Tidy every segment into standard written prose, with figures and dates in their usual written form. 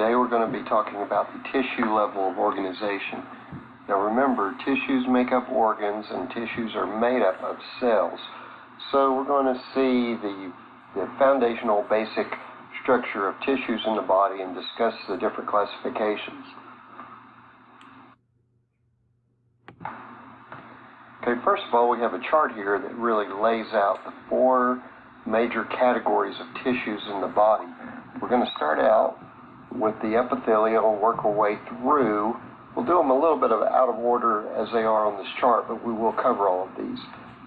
Today we're going to be talking about the tissue level of organization. Now remember, tissues make up organs and tissues are made up of cells. So we're going to see the foundational basic structure of tissues in the body and discuss the different classifications. Okay, first of all, we have a chart here that really lays out the four major categories of tissues in the body. We're going to start out with the epithelial, work our way through. We'll do them a little bit out of order as they are on this chart, but we will cover all of these.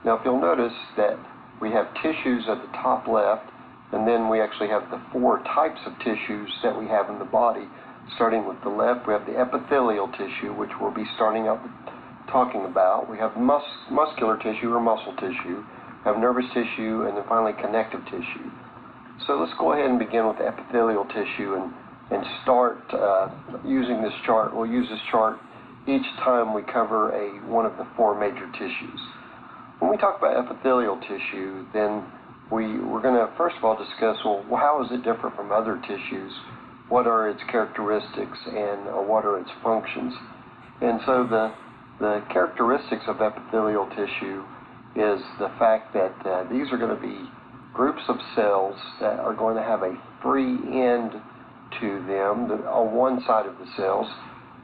Now, if you'll notice that we have tissues at the top left, and then we actually have the four types of tissues that we have in the body. Starting with the left, we have the epithelial tissue, which we'll be starting up talking about. We have muscular tissue or muscle tissue, we have nervous tissue, and then finally connective tissue. So let's go ahead and begin with the epithelial tissue and start using this chart. We'll use this chart each time we cover one of the four major tissues. When we talk about epithelial tissue, then we're going to first of all discuss, well, how is it different from other tissues? What are its characteristics and what are its functions? And so the characteristics of epithelial tissue is the fact that these are going to be groups of cells that are going to have a free end to them on one side of the cells.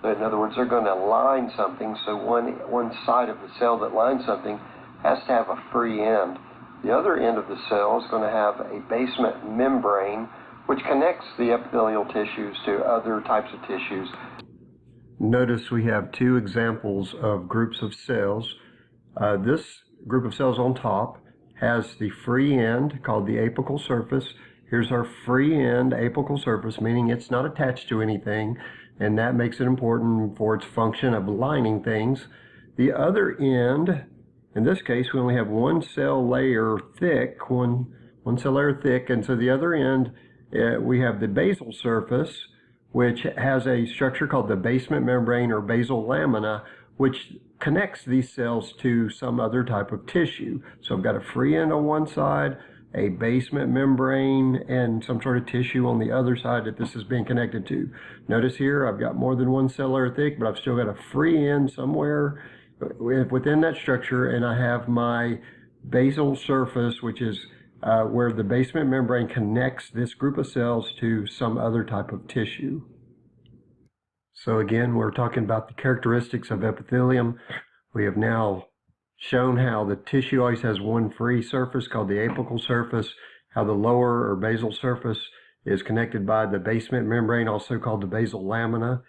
In other words, they're going to line something, so one side of the cell that lines something has to have a free end. The other end of the cell is going to have a basement membrane which connects the epithelial tissues to other types of tissues. Notice we have two examples of groups of cells. This group of cells on top has the free end called the apical surface. Here's our free end apical surface, meaning it's not attached to anything, and that makes it important for its function of lining things. The other end, in this case, we only have one cell layer thick, one cell layer thick, and so the other end, we have the basal surface, which has a structure called the basement membrane or basal lamina, which connects these cells to some other type of tissue. So I've got a free end on one side, a basement membrane, and some sort of tissue on the other side that this is being connected to. Notice here I've got more than one cell layer thick, but I've still got a free end somewhere within that structure, and I have my basal surface, which is where the basement membrane connects this group of cells to some other type of tissue. So again, we're talking about the characteristics of epithelium. We have now shown how the tissue always has one free surface called the apical surface, how the lower or basal surface is connected by the basement membrane, also called the basal lamina.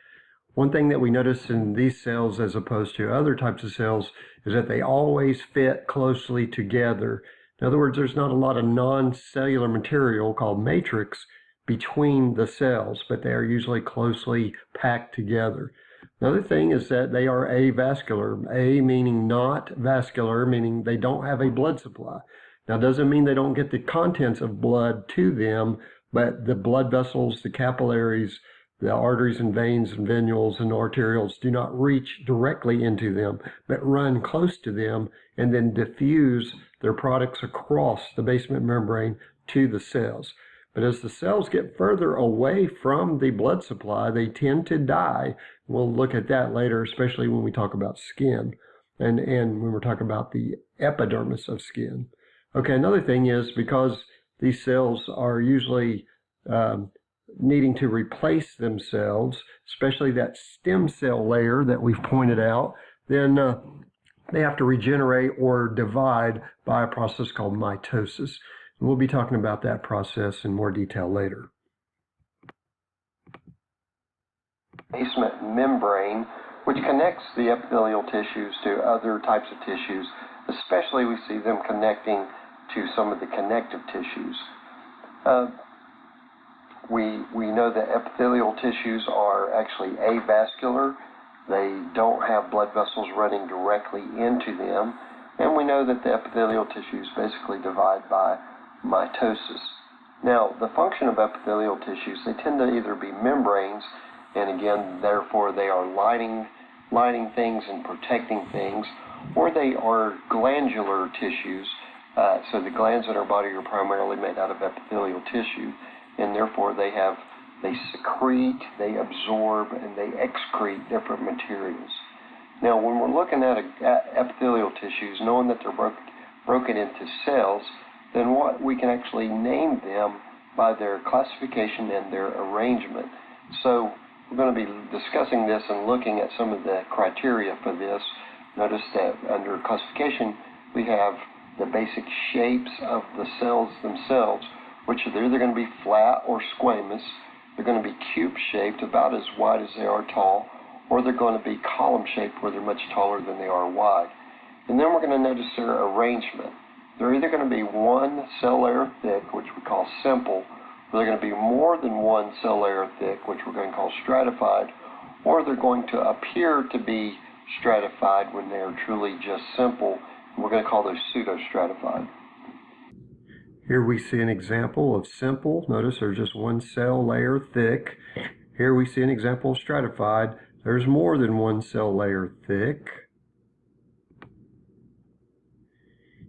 One thing that we notice in these cells as opposed to other types of cells is that they always fit closely together. In other words, there's not a lot of non-cellular material called matrix between the cells, but they are usually closely packed together. Another thing is that they are avascular. A meaning not vascular, meaning they don't have a blood supply. Now, it doesn't mean they don't get the contents of blood to them, but the blood vessels, the capillaries, the arteries and veins and venules and arterioles do not reach directly into them, but run close to them and then diffuse their products across the basement membrane to the cells. But as the cells get further away from the blood supply, they tend to die. We'll look at that later, especially when we talk about skin and when we're talking about the epidermis of skin. Okay, another thing is because these cells are usually needing to replace themselves, especially that stem cell layer that we've pointed out, then they have to regenerate or divide by a process called mitosis. And we'll be talking about that process in more detail later. Basement membrane, which connects the epithelial tissues to other types of tissues, especially we see them connecting to some of the connective tissues. We know that epithelial tissues are actually avascular. They don't have blood vessels running directly into them. And we know that the epithelial tissues basically divide by mitosis. Now, the function of epithelial tissues, they tend to either be membranes, and again, therefore they are lining things and protecting things, or they are glandular tissues. So the glands in our body are primarily made out of epithelial tissue, and therefore they have they secrete, they absorb, and they excrete different materials. Now, when we're looking at epithelial tissues, knowing that they're broken into cells, then we can actually name them by their classification and their arrangement. So we're going to be discussing this and looking at some of the criteria for this. Notice that under classification, we have the basic shapes of the cells themselves, which are either going to be flat or squamous. They're going to be cube-shaped, about as wide as they are tall, or they're going to be column-shaped, where they're much taller than they are wide. And then we're going to notice their arrangement. They're either going to be one cell layer thick, which we call simple, or they're going to be more than one cell layer thick, which we're going to call stratified, or they're going to appear to be stratified when they are truly just simple. We're going to call those pseudo-stratified. Here we see an example of simple. Notice there's just one cell layer thick. Here we see an example of stratified. There's more than one cell layer thick.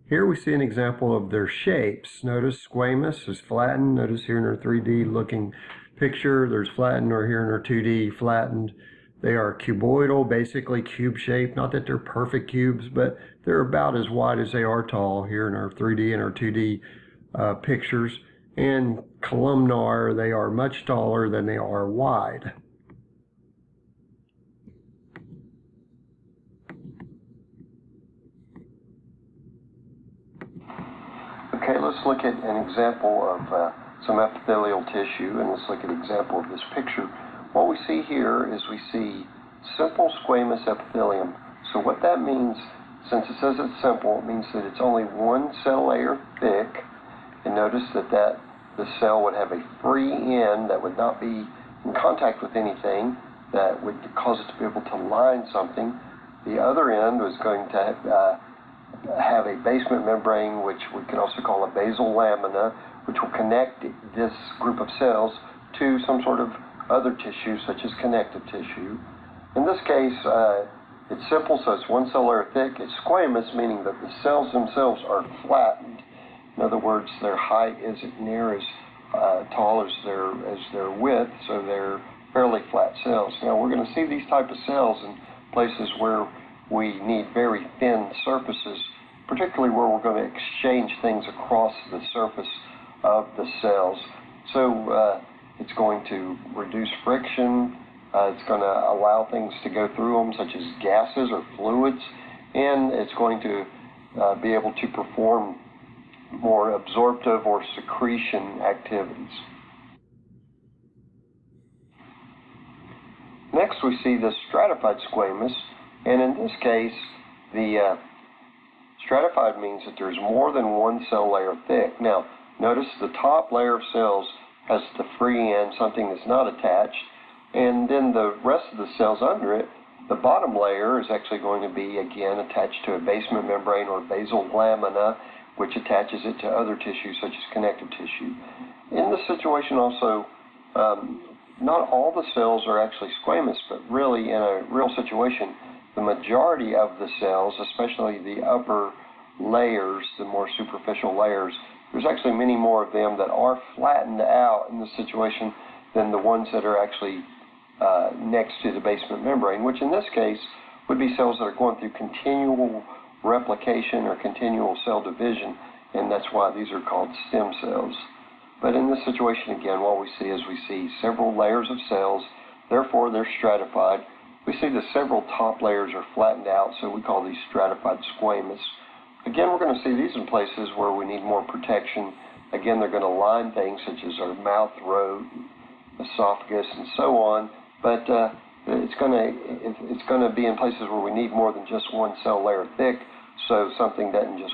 Here we see an example of their shapes. Notice squamous is flattened. Notice here in our 3D looking picture, there's flattened, or here in our 2D flattened. They are cuboidal, basically cube-shaped. Not that they're perfect cubes, but they're about as wide as they are tall here in our 3D and our 2D pictures. And columnar, they are much taller than they are wide. Okay, let's look at an example of some epithelial tissue, and let's look at an example of this picture. What we see here is we see simple squamous epithelium. So what that means, since it says it's simple, it means that it's only one cell layer thick. And notice that the cell would have a free end that would not be in contact with anything that would cause it to be able to line something. The other end was going to have a basement membrane, which we can also call a basal lamina, which will connect this group of cells to some sort of other tissue, such as connective tissue. In this case, it's simple, so it's one cell layer thick. It's squamous, meaning that the cells themselves are flattened. In other words, their height isn't near as tall as their width, so they're fairly flat cells. Now, we're going to see these type of cells in places where we need very thin surfaces, particularly where we're going to exchange things across the surface of the cells. So it's going to reduce friction. It's going to allow things to go through them, such as gases or fluids, and it's going to be able to perform more absorptive or secretion activities. Next, we see the stratified squamous, and in this case, the stratified means that there's more than one cell layer thick. Now, notice the top layer of cells has the free end, something that's not attached, and then the rest of the cells under it, the bottom layer is actually going to be, again, attached to a basement membrane or basal lamina, which attaches it to other tissues such as connective tissue. In this situation also, not all the cells are actually squamous, but really in a real situation, the majority of the cells, especially the upper layers, the more superficial layers, there's actually many more of them that are flattened out in this situation than the ones that are actually next to the basement membrane, which in this case would be cells that are going through continual replication or continual cell division, and that's why these are called stem cells. But in this situation, again, what we see is we see several layers of cells, therefore they're stratified. We see the several top layers are flattened out, so we call these stratified squamous. Again, we're going to see these in places where we need more protection. Again, they're going to line things such as our mouth, throat, esophagus, and so on, but it's going to be in places where we need more than just one cell layer thick, so something doesn't just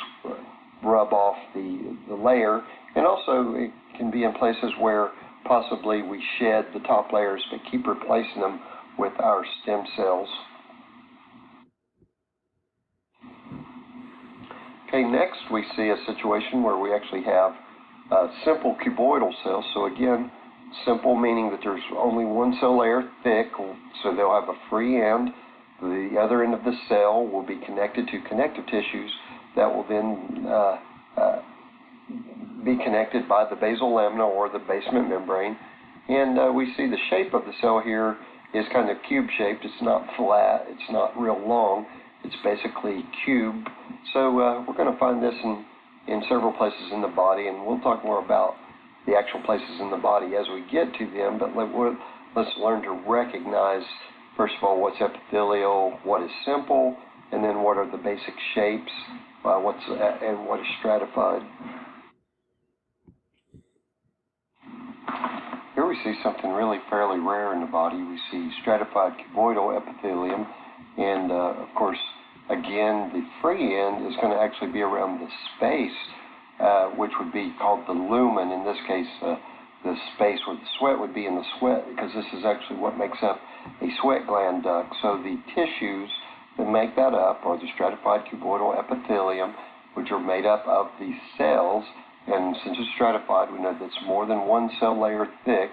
rub off the layer. And also it can be in places where possibly we shed the top layers but keep replacing them with our stem cells. Okay, next we see a situation where we actually have simple cuboidal cells. So again, simple meaning that there's only one cell layer thick, so they'll have a free end. The other end of the cell will be connected to connective tissues that will then be connected by the basal lamina or the basement membrane. And we see the shape of the cell here is kind of cube-shaped. It's not flat. It's not real long. It's basically cube. So we're going to find this in several places in the body, and we'll talk more about the actual places in the body as we get to them. But let's learn to recognize, first of all, what's epithelial, what is simple, and then what are the basic shapes, and what is stratified. Here we see something really fairly rare in the body. We see stratified cuboidal epithelium, and of course, again, the free end is going to actually be around the space, which would be called the lumen. In this case, the space where the sweat would be in the sweat, because this is actually what makes up a sweat gland duct. So the tissues that make that up are the stratified cuboidal epithelium, which are made up of the cells. And since it's stratified, we know that it's more than one cell layer thick.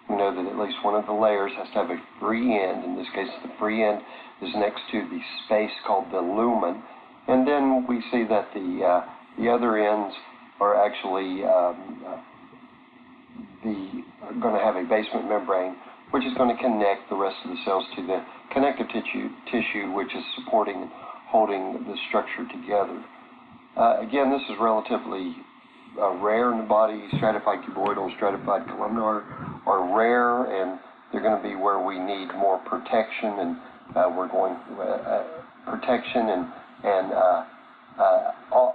We know that at least one of the layers has to have a free end. In this case, the free end is next to the space called the lumen. And then we see that the other ends are actually going to have a basement membrane, which is going to connect the rest of the cells to the connective tissue, which is supporting and holding the structure together. Again, this is relatively rare in the body. Stratified cuboidal, stratified columnar are rare, and they're going to be where we need more protection, and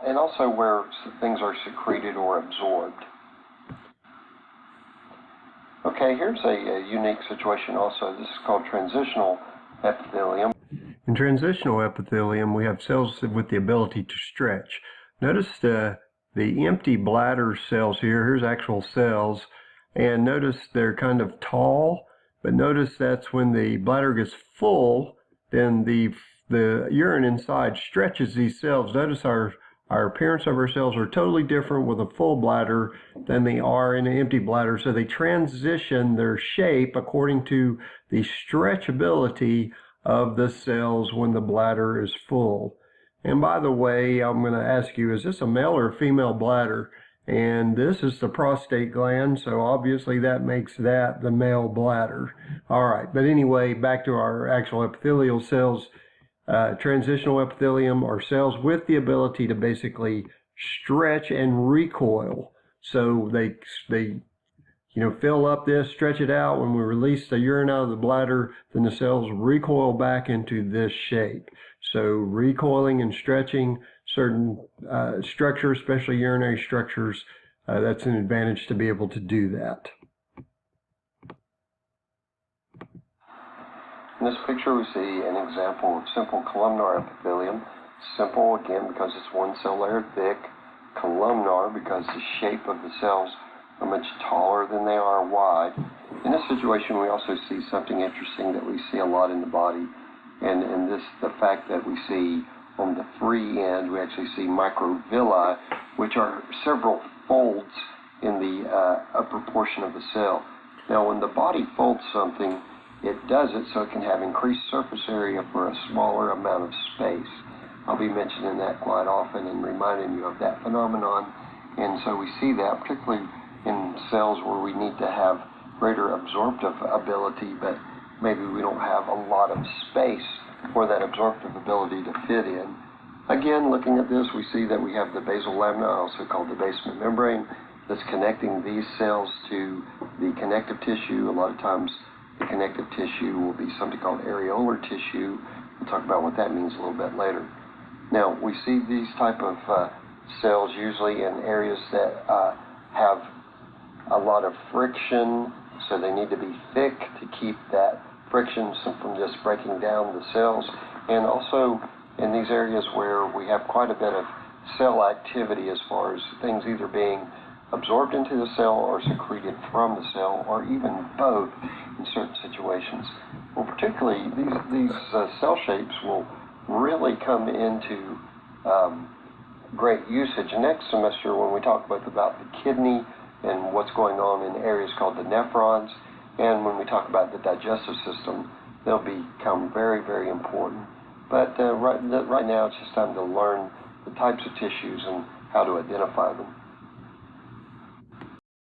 and also where things are secreted or absorbed. Okay, here's a unique situation also. This is called transitional epithelium. In transitional epithelium, we have cells with the ability to stretch. Notice the empty bladder cells here. Here's actual cells, and notice they're kind of tall, but notice that's when the bladder gets full, then the urine inside stretches these cells. Notice our appearance of our cells are totally different with a full bladder than they are in an empty bladder. So they transition their shape according to the stretchability of the cells when the bladder is full. And by the way, I'm going to ask you, is this a male or a female bladder? And this is the prostate gland, so obviously that makes that the male bladder. All right, but anyway, back to our actual epithelial cells. Transitional epithelium are cells with the ability to basically stretch and recoil. So they fill up this, stretch it out. When we release the urine out of the bladder, then the cells recoil back into this shape. So recoiling and stretching certain structures, especially urinary structures, that's an advantage to be able to do that. In this picture, we see an example of simple columnar epithelium. Simple, again, because it's one cell layer thick. Columnar, because the shape of the cells are much taller than they are wide. In this situation, we also see something interesting that we see a lot in the body, and the fact that we see on the free end, we actually see microvilli, which are several folds in the upper portion of the cell. Now, when the body folds something, it does it so it can have increased surface area for a smaller amount of space. I'll be mentioning that quite often and reminding you of that phenomenon. And so we see that particularly in cells where we need to have greater absorptive ability, but maybe we don't have a lot of space for that absorptive ability to fit in. Again, looking at this, we see that we have the basal lamina, also called the basement membrane, that's connecting these cells to the connective tissue. A lot of times the connective tissue will be something called areolar tissue. We'll talk about what that means a little bit later. Now, we see these type of cells usually in areas that have a lot of friction, so they need to be thick to keep that friction from just breaking down the cells. And also in these areas where we have quite a bit of cell activity as far as things either being absorbed into the cell or secreted from the cell, or even both in certain situations. Well, particularly these cell shapes will really come into great usage next semester when we talk both about the kidney and what's going on in areas called the nephrons, and when we talk about the digestive system, they'll become very, very important. But right now it's just time to learn the types of tissues and how to identify them.